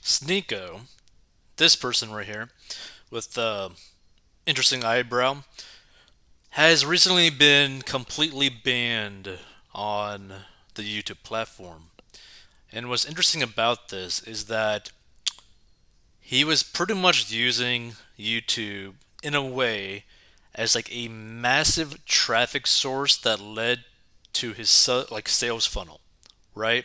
Sneako, this person right here with the interesting eyebrow, has recently been completely banned on the YouTube platform. And what's interesting about this is that he was pretty much using YouTube in a way as like a massive traffic source that led to his sales funnel, right?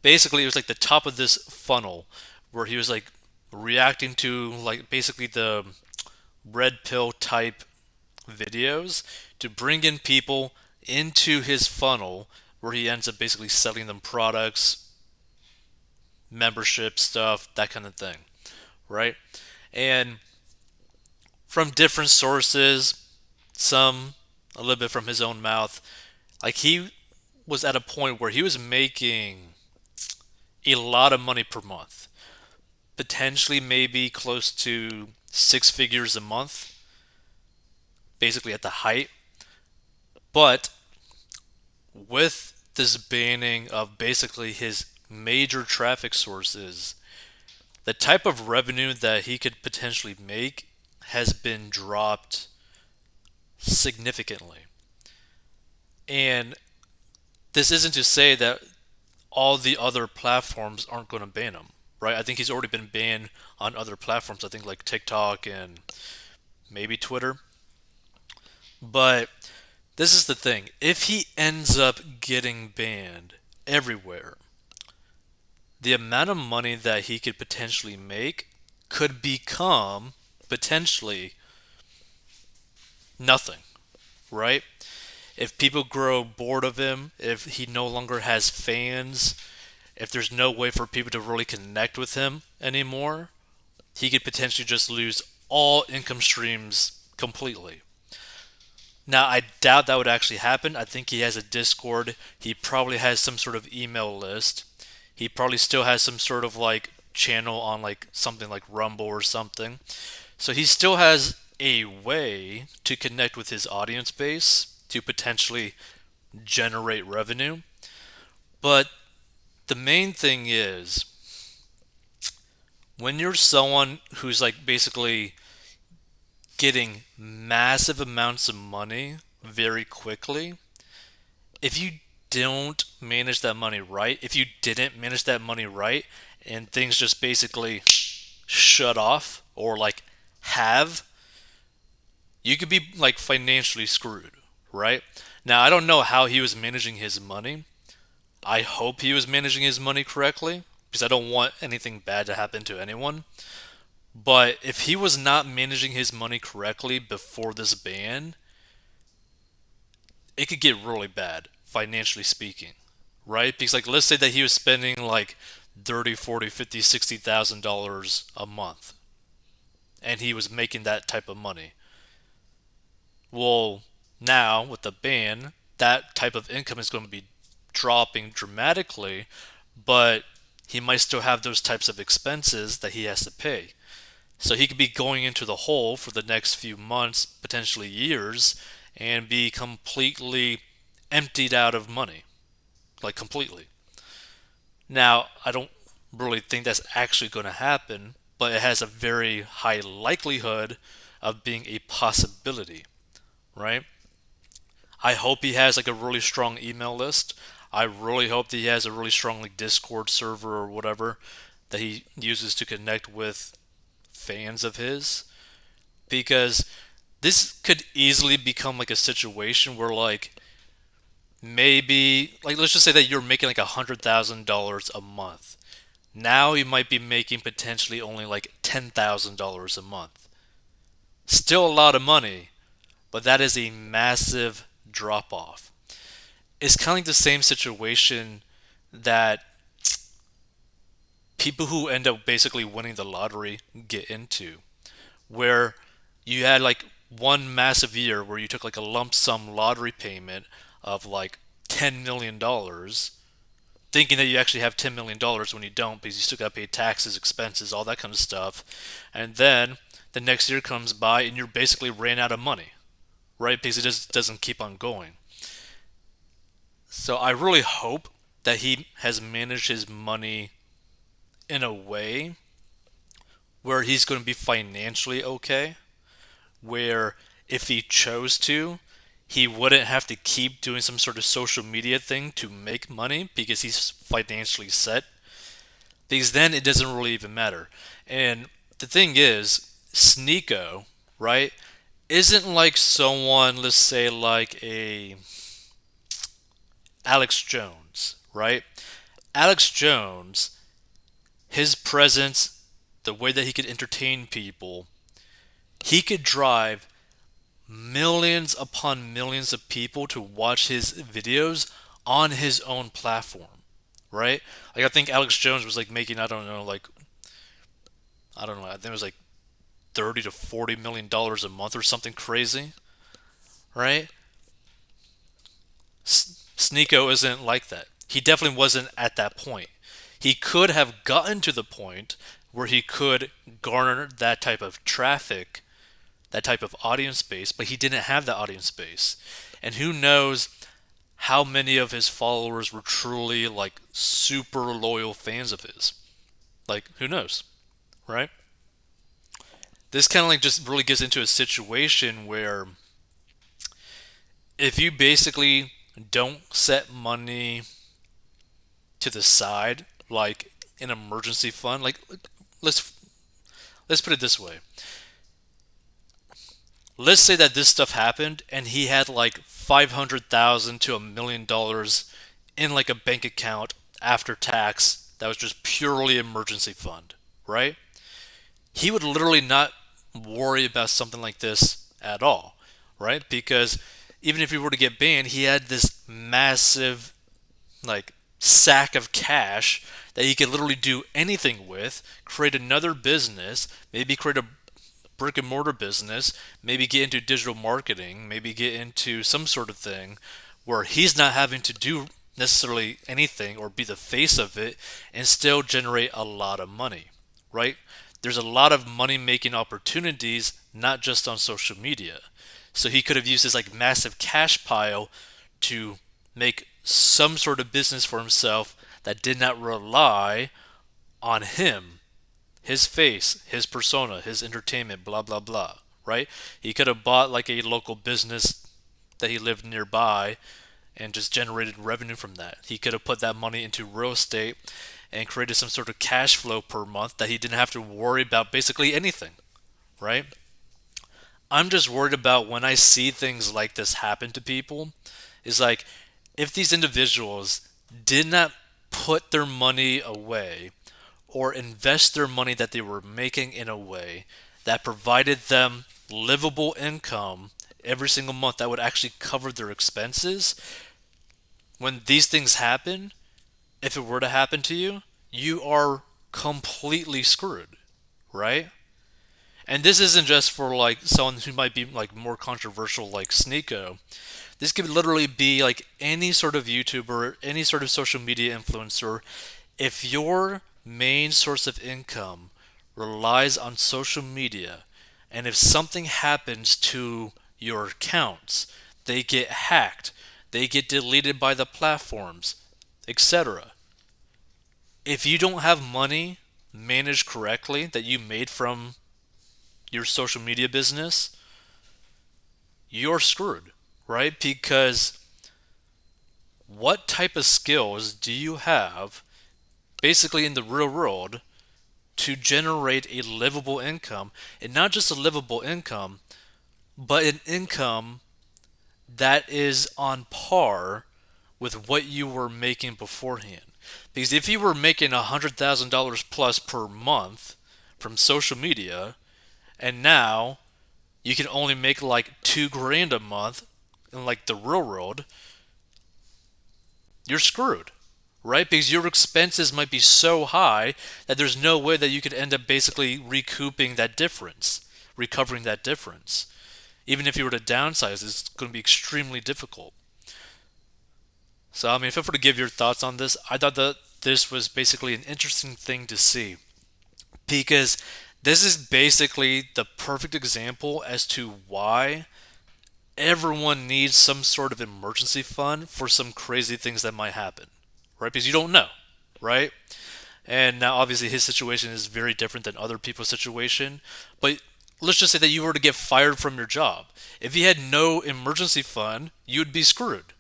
Basically, it was like the top of this funnel where he was like reacting to like basically the red pill type videos to bring in people into his funnel where he ends up basically selling them products, membership stuff, that kind of thing, right? And from different sources, some a little bit from his own mouth, like he was at a point where he was making a lot of money per month, potentially maybe close to six figures a month, basically at the height. But with this banning of basically his major traffic sources, the type of revenue that he could potentially make has been dropped significantly. And this isn't to say that all the other platforms aren't going to ban him, right? I think he's already been banned on other platforms, I think like TikTok and maybe Twitter. But this is the thing. If he ends up getting banned everywhere, the amount of money that he could potentially make could become potentially nothing, right? If people grow bored of him, if he no longer has fans, if there's no way for people to really connect with him anymore, he could potentially just lose all income streams completely. Now, I doubt that would actually happen. I think he has a Discord. He probably has some sort of email list. He probably still has some sort of like channel on like something like Rumble or something. So he still has a way to connect with his audience base to potentially generate revenue. But the main thing is when you're someone who's like basically getting massive amounts of money very quickly, if you don't manage that money right, if you didn't manage that money right, and things just basically shut off or like have, you could be like financially screwed, right? Now, I don't know how he was managing his money. I hope he was managing his money correctly because I don't want anything bad to happen to anyone. But if he was not managing his money correctly before this ban, it could get really bad financially speaking, right? Because like let's say that he was spending like 30, 40, 50, $60,000 a month and he was making that type of money. Well, now with the ban, that type of income is going to be dropping dramatically, but he might still have those types of expenses that he has to pay. So he could be going into the hole for the next few months, potentially years, and be completely emptied out of money. Like completely. Now, I don't really think that's actually going to happen, but it has a very high likelihood of being a possibility, right? I hope he has like a really strong email list. I really hope that he has a really strong like Discord server or whatever that he uses to connect with fans of his because this could easily become like a situation where like maybe like let's just say that you're making like $100,000 a month. Now you might be making potentially only like $10,000 a month. Still a lot of money, but that is a massive drop off. It's kind of like the same situation that people who end up basically winning the lottery get into, where you had like one massive year where you took like a lump sum lottery payment of like $10 million, thinking that you actually have $10 million when you don't because you still got to pay taxes, expenses, all that kind of stuff. And then the next year comes by and you're basically ran out of money, right? Because it just doesn't keep on going. So I really hope that he has managed his money in a way. where he's going to be financially okay, where if he chose to, he wouldn't have to keep doing some sort of social media thing to make money because he's financially set. Because then it doesn't really even matter. And the thing is, Sneako, right, isn't like someone, let's say, like a Alex Jones, right? Alex Jones, his presence, the way that he could entertain people, he could drive millions upon millions of people to watch his videos on his own platform, right? Like I think Alex Jones was like making I don't know, I think it was like 30 to 40 million dollars a month or something crazy, right? Sneako isn't like that. He definitely wasn't at that point. He could have gotten to the point where he could garner that type of traffic, that type of audience base, but he didn't have that audience base. And who knows how many of his followers were truly like super loyal fans of his. Like, who knows, right? This kind of like just really gets into a situation where if you basically don't set money to the side, like an emergency fund, like let's let's put it this way. Let's say that this stuff happened and he had like 500,000 to $1 million in like a bank account after tax that was just purely emergency fund, right? He would literally not worry about something like this at all, right? Because even if he were to get banned, he had this massive like sack of cash that he could literally do anything with, create another business, maybe create a brick and mortar business, maybe get into digital marketing, maybe get into some sort of thing where he's not having to do necessarily anything or be the face of it and still generate a lot of money, right? There's a lot of money making opportunities, not just on social media. So he could have used his like massive cash pile to make some sort of business for himself that did not rely on him, his face, his persona, his entertainment, blah, blah, blah, right? He could have bought like a local business that he lived nearby and just generated revenue from that. He could have put that money into real estate and created some sort of cash flow per month that he didn't have to worry about basically anything, right? I'm just worried about when I see things like this happen to people is like if these individuals did not put their money away or invest their money that they were making in a way that provided them livable income every single month that would actually cover their expenses, when these things happen, if it were to happen to you, you are completely screwed, right? And this isn't just for like someone who might be like more controversial like Sneako. This could literally be like any sort of YouTuber, any sort of social media influencer. If your main source of income relies on social media, and if something happens to your accounts, they get hacked, they get deleted by the platforms, etc. If you don't have money managed correctly that you made from your social media business, you're screwed, right? Because what type of skills do you have basically in the real world to generate a livable income? And not just a livable income, but an income that is on par with what you were making beforehand. Because if you were making $100,000 plus per month from social media, and now you can only make like 2 grand a month in like the real world, you're screwed, right? Because your expenses might be so high that there's no way that you could end up basically recouping that difference, recovering that difference. Even if you were to downsize, it's going to be extremely difficult. So, I mean, if I were to give your thoughts on this, I thought that this was basically an interesting thing to see because this is basically the perfect example as to why everyone needs some sort of emergency fund for some crazy things that might happen, right? Because you don't know, right? And now, obviously, his situation is very different than other people's situation. But let's just say that you were to get fired from your job. If you had no emergency fund, you would be screwed.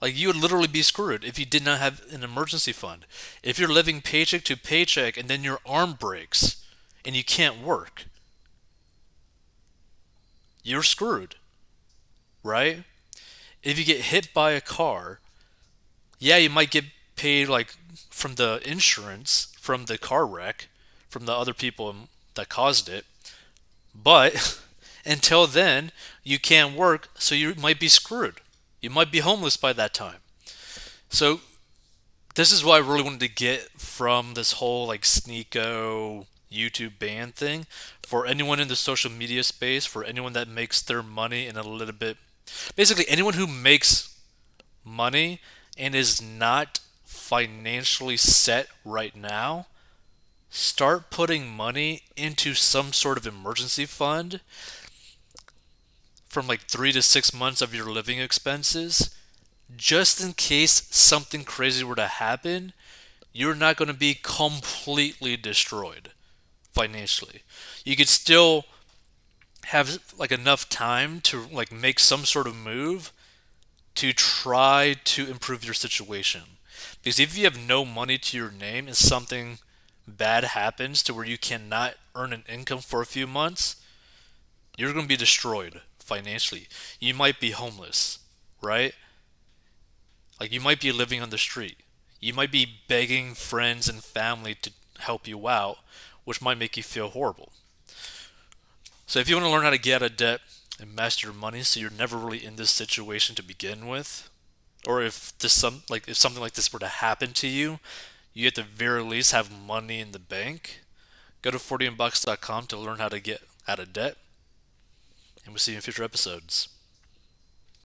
Like, you would literally be screwed if you did not have an emergency fund. If you're living paycheck to paycheck and then your arm breaks and you can't work, you're screwed, right? If you get hit by a car, yeah, you might get paid like from the insurance from the car wreck, from the other people that caused it, but until then, you can't work, so you might be screwed. You might be homeless by that time. So this is what I really wanted to get from this whole like Sneako YouTube ban thing. For anyone in the social media space, for anyone that makes their money in a little bit, basically anyone who makes money and is not financially set right now, start putting money into some sort of emergency fund from like 3 to 6 months of your living expenses, just in case something crazy were to happen. You're not going to be completely destroyed financially. You could still have like enough time to like make some sort of move to try to improve your situation. Because if you have no money to your name and something bad happens to where you cannot earn an income for a few months, you're going to be destroyed financially. You might be homeless, right? Like, you might be living on the street. You might be begging friends and family to help you out, which might make you feel horrible. So if you want to learn how to get out of debt and master your money so you're never really in this situation to begin with, or if something like this were to happen to you, you at the very least have money in the bank. Go to 40inbucks.com to learn how to get out of debt, and we'll see you in future episodes.